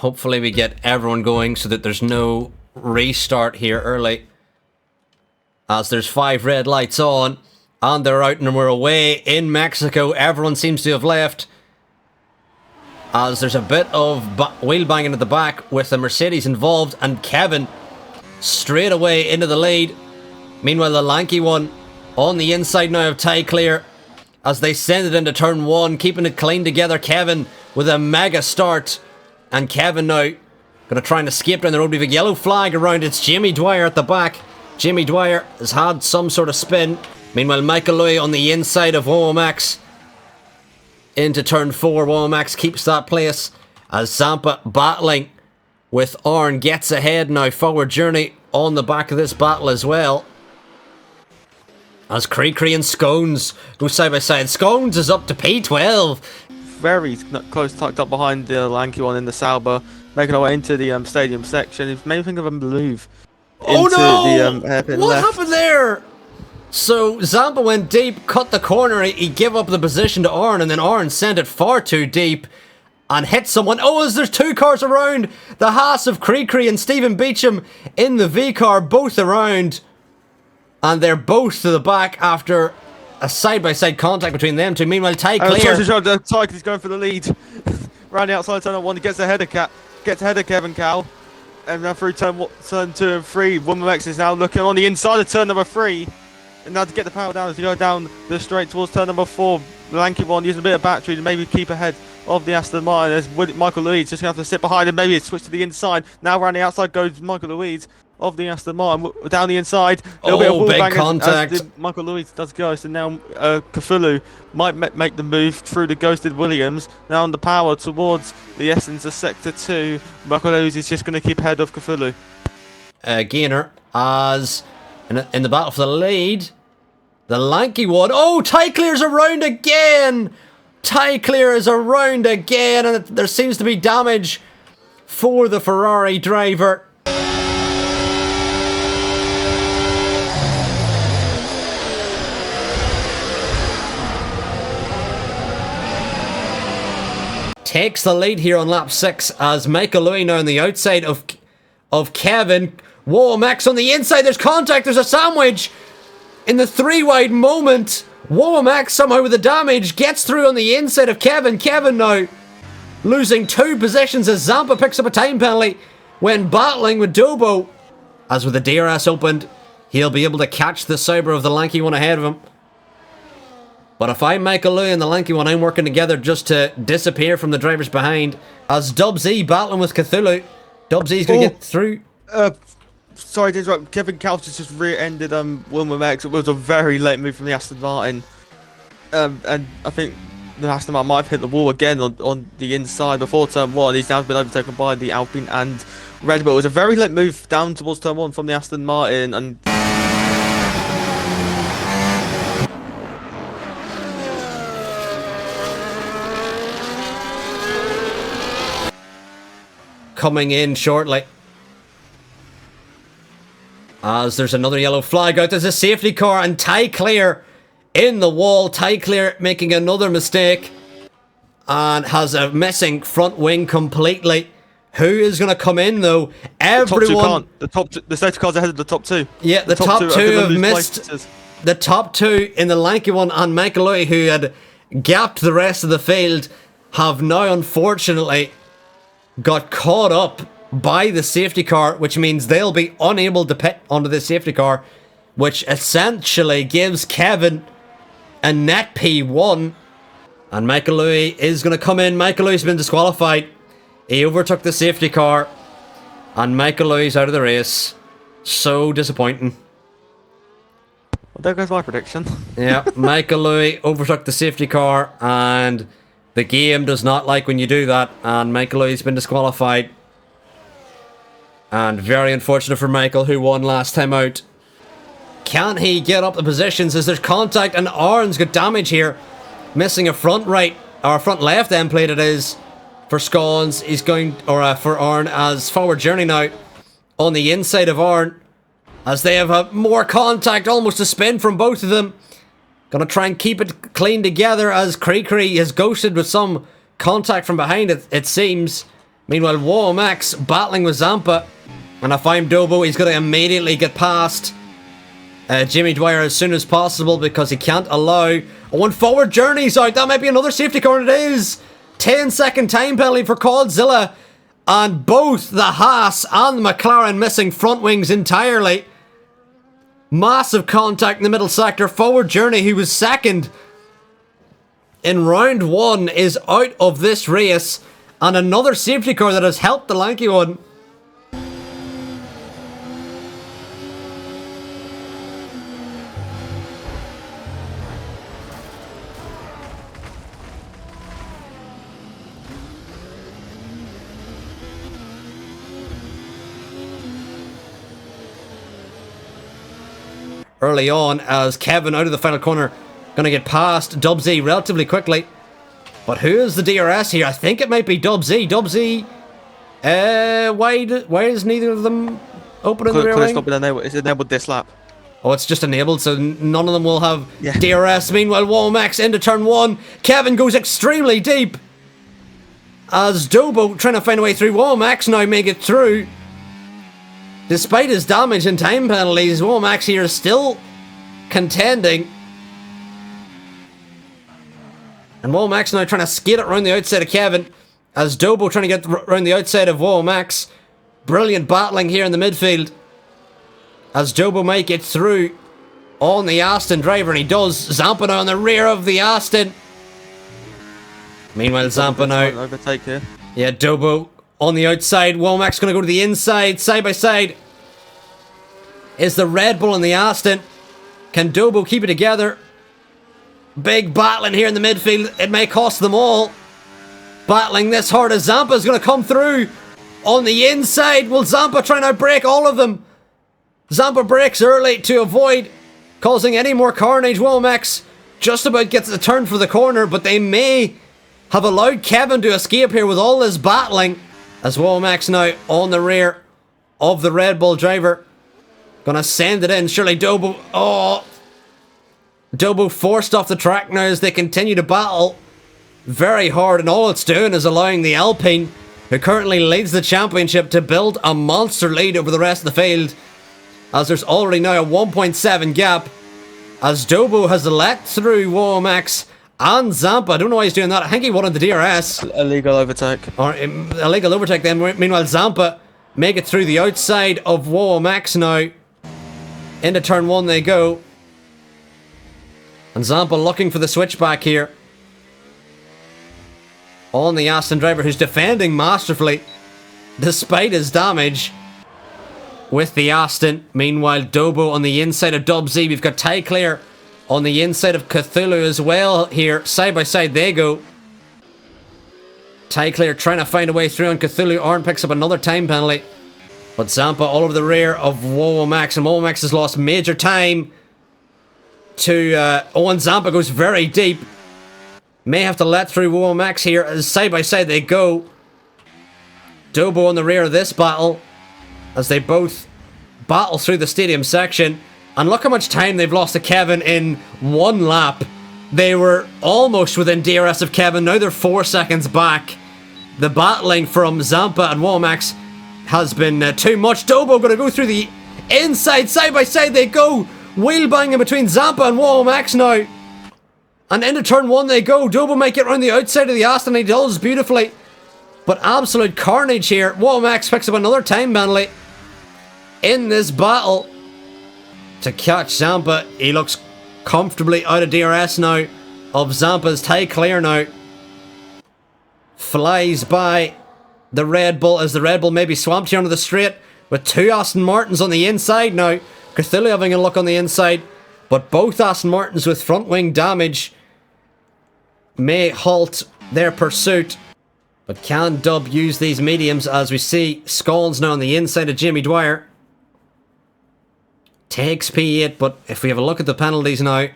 Hopefully we get everyone going so that there's no restart here early. As there's 5 red lights on, and they're out and we're away in Mexico. Everyone seems to have left. As there's a bit of wheel banging at the back with the Mercedes involved, and Kevin straight away into the lead. Meanwhile, the lanky one on the inside now of Ty Clear as they send it into turn 1, keeping it clean together. Kevin with a mega start, and Kevin now going to try and escape down the road with a yellow flag around. It's Jimmy Dwyer at the back. Jimmy Dwyer has had some sort of spin. Meanwhile, Michael Louis on the inside of Womax into turn 4. Womax keeps that place as Zampa battling with Arn gets ahead now. Forward Journey on the back of this battle as well. As Cree and Scones go side by side. Scones is up to P12. Very close, tucked up behind the lanky one in the Sauber, making our way into the stadium section. It made me think of a move into the hairpin what left. happened there? So Zampa went deep, cut the corner, he gave up the position to Arn, and then Arn sent it far too deep and hit someone. Oh, as there's 2 cars around, the Haas of Cree and Stephen Beecham in the V car, both around, and they're both to the back after a side-by-side contact between them two. Meanwhile, Ty Clear. Tyke is going for the lead. Round the outside turn 1, he gets ahead of Kevin Cow. And now through turn 2 and 3, Womax is now looking on the inside of turn number 3. And now to get the power down as you go down the straight towards turn number 4. The lanky one using a bit of battery to maybe keep ahead of the Aston Martin. There's Michael Louise just going to have to sit behind him. Maybe it's switched to the inside. Now around the outside goes Michael Louise of the Aston Martin. Down the inside. A little bit of wall big bang contact. as Michael Louise does ghost. And now Cthulhu might make the move through the ghosted Williams. Now on the power towards the essence of Sector 2. Michael Louise is just going to keep ahead of Cthulhu. Gainer as in the battle for the lead. The lanky one. Oh, Ty Clear's around again. Ty Clear is around again, and there seems to be damage for the Ferrari driver. Takes the lead here on lap 6 as Michael Louis now on the outside of Kevin. Womax on the inside. There's contact. There's a sandwich. In the 3-wide moment, Womax somehow with the damage gets through on the inside of Kevin. Kevin now losing 2 positions as Zampa picks up a time penalty when battling with Dobo. As with the DRS opened, he'll be able to catch the Sauber of the lanky one ahead of him. But if I'm Michael Louis and the lanky one, I'm working together just to disappear from the drivers behind. As Dubsy battling with Cthulhu. Dubsy's going to get through. Sorry to interrupt. Kevin Couch has just rear-ended Wilmer Max. It was a very late move from the Aston Martin. And I think the Aston Martin might have hit the wall again on the inside before turn 1. He's now been overtaken by the Alpine and Red Bull. It was a very late move down towards turn 1 from the Aston Martin. And coming in shortly. As there's another yellow flag out, there's a safety car and Ty Clear in the wall. Ty Clear making another mistake and has a missing front wing completely. Who is going to come in though? Everyone. The safety cars ahead of the top 2. Yeah, the top two have missed. Places. The top 2 in the lanky one and Michael Louis, who had gapped the rest of the field, have now unfortunately got caught up by the safety car, which means they'll be unable to pit onto the safety car, which essentially gives Kevin a net P1. And Michael Louis is going to come in. Michael Louis has been disqualified. He overtook the safety car, and Michael Louis is out of the race. So disappointing. Well, there goes my prediction. Yeah, Michael Louis overtook the safety car, and the game does not like when you do that, and Michael Louis has been disqualified. And very unfortunate for Michael, who won last time out. Can he get up the positions as there's contact, and Arn's got damage here. Missing a front right, or front left end plate it is, for Scones. He's going, or for Arn, as Forward Journey now on the inside of Arn. As they have a more contact, almost a spin from both of them. Gonna try and keep it clean together as Cree has ghosted with some contact from behind it seems. Meanwhile, Max battling with Zampa. And if I'm Dobo, he's going to immediately get past Jimmy Dwyer as soon as possible because he can't allow one forward journeys out. That might be another safety car. It is 10-second time penalty for Godzilla, and both the Haas and the McLaren missing front wings entirely. Massive contact in the middle sector. Forward journey, who was second in round 1, is out of this race, and another safety car that has helped the lanky one. Early on, as Kevin out of the final corner, going to get past Dubsy relatively quickly. But who is the DRS here? I think it might be Dubsy. Dubsy, why is neither of them open in the rear wing? It's enabled this lap. Oh, it's just enabled, so none of them will have DRS. Meanwhile, Womax into turn 1. Kevin goes extremely deep. As Dobo trying to find a way through. Womax now make it through. Despite his damage and time penalties, Womax here is still contending. And Womax now trying to skate it around the outside of Kevin. As Dobo trying to get around the outside of Womax. Brilliant battling here in the midfield. As Dobo might get through on the Aston driver, and he does. Zampa now on the rear of the Aston. Meanwhile, Zampa now. Overtake here. Yeah, Dobo on the outside. Womack's going to go to the inside, side by side. Is the Red Bull and the Aston. Can Dobo keep it together? Big battling here in the midfield. It may cost them all. Battling this hard as Zampa's going to come through on the inside. Will Zampa try and outbreak all of them? Zampa breaks early to avoid causing any more carnage. Womax just about gets the turn for the corner, but they may have allowed Kevin to escape here with all this battling. As Womax now on the rear of the Red Bull driver. Gonna send it in. Surely Dobo. Oh. Dobo forced off the track now as they continue to battle very hard. And all it's doing is allowing the Alpine, who currently leads the championship, to build a monster lead over the rest of the field. As there's already now a 1.7 gap. As Dobo has let through Womax and Zampa. I don't know why he's doing that. I think he wanted the DRS. Illegal overtake. Or illegal overtake then. Meanwhile, Zampa make it through the outside of Womax now. Into turn 1 they go. And Zampa looking for the switchback here. On the Aston driver, who's defending masterfully despite his damage with the Aston. Meanwhile, Dobo on the inside of Dubsy. We've got Ty Clear on the inside of Cthulhu as well here. Side by side they go. Ty Clear trying to find a way through, and Cthulhu Arn picks up another time penalty. But Zampa all over the rear of Womax, and Womax has lost major time to Owen. Zampa goes very deep. May have to let through Womax here as side by side they go. Dobo on the rear of this battle as they both battle through the stadium section. And look how much time they've lost to Kevin in one lap. They were almost within DRS of Kevin. Now they're 4 seconds back. The battling from Zampa and Womax has been too much. Dobo going to go through the inside. Side by side they go. Wheel banging between Zampa and Womax now. And into turn 1 they go. Dobo might get around the outside of the Aston. He does beautifully. But absolute carnage here. Womax picks up another time penalty in this battle to catch Zampa. He looks comfortably out of DRS now of Zampa's. Ty Clear now flies by the Red Bull as the Red Bull may be swamped here under the straight with 2 Aston Martins on the inside now. Cthulhu having a look on the inside, but both Aston Martins with front wing damage may halt their pursuit. But can Dub use these mediums as we see Scollins now on the inside of Jimmy Dwyer? Takes P8, but if we have a look at the penalties now.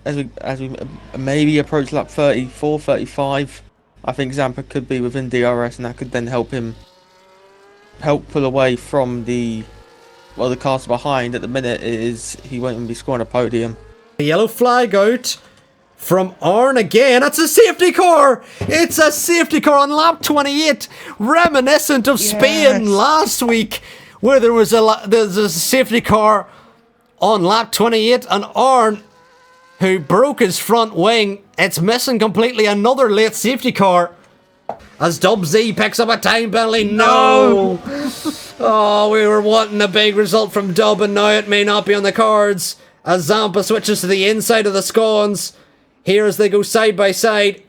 As we maybe approach lap 34, 35, I think Zampa could be within DRS, and that could then help pull away from the cars behind. At the minute, he won't even be scoring a podium. The yellow flag out from Arn again. It's a safety car. It's a safety car on lap 28, reminiscent of Spain last week, where there's a safety car on lap 28, and Arn, who broke his front wing, it's missing completely. Another late safety car as Dub Z picks up a time penalty. No! Oh, we were wanting a big result from Dub, and now it may not be on the cards as Zampa switches to the inside of the scones here as they go side by side,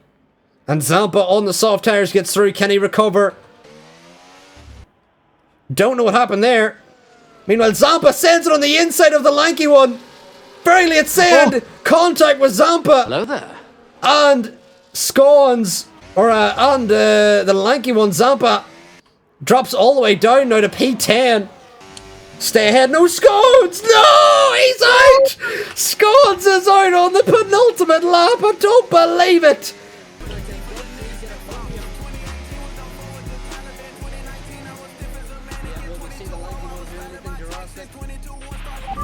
and Zampa on the soft tires gets through. Can he recover? Don't know what happened there. Meanwhile, Zampa sends it on the inside of the lanky one. Very late send. Contact with Zampa. Hello there. And Scones, the lanky one, Zampa, drops all the way down now to P10. Stay ahead. No, Scones. No, he's out. Scones is out on the penultimate lap. I don't believe it.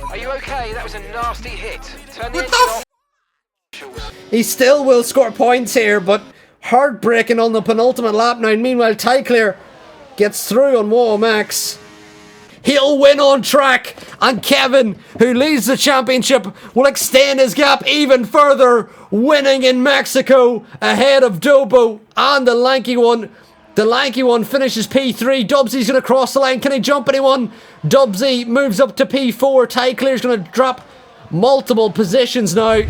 Are you okay? That was a nasty hit. Turn the engine off. He still will score points here, but heartbreaking on the penultimate lap now. Meanwhile, Tyclear gets through on Whoa Max. He'll win on track, and Kevin, who leads the championship, will extend his gap even further, winning in Mexico ahead of Dobo and the lanky one. The lanky one finishes P3. Dubsy's going to cross the line. Can he jump anyone? Dubsy moves up to P4. Tyclear's going to drop multiple positions now.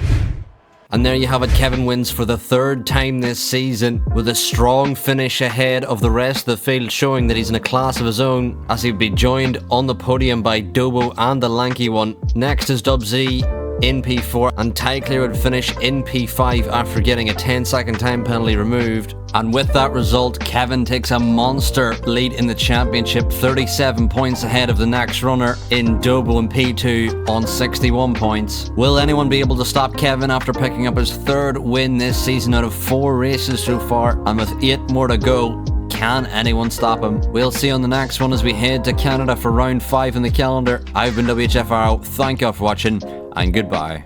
And there you have it. Kevin wins for the third time this season with a strong finish ahead of the rest of the field, showing that he's in a class of his own as he'd be joined on the podium by Dobo and the lanky one. Next is Dubsy in P4, and Tyclear would finish in P5 after getting a 10-second time penalty removed. And with that result, Kevin takes a monster lead in the championship, 37 points ahead of the next runner in Dobo in P2 on 61 points. Will anyone be able to stop Kevin after picking up his third win this season out of 4 races so far, and with 8 more to go? Can anyone stop him? We'll see on the next one as we head to Canada for round 5 in the calendar. I've been WHF. Thank you all for watching, and goodbye.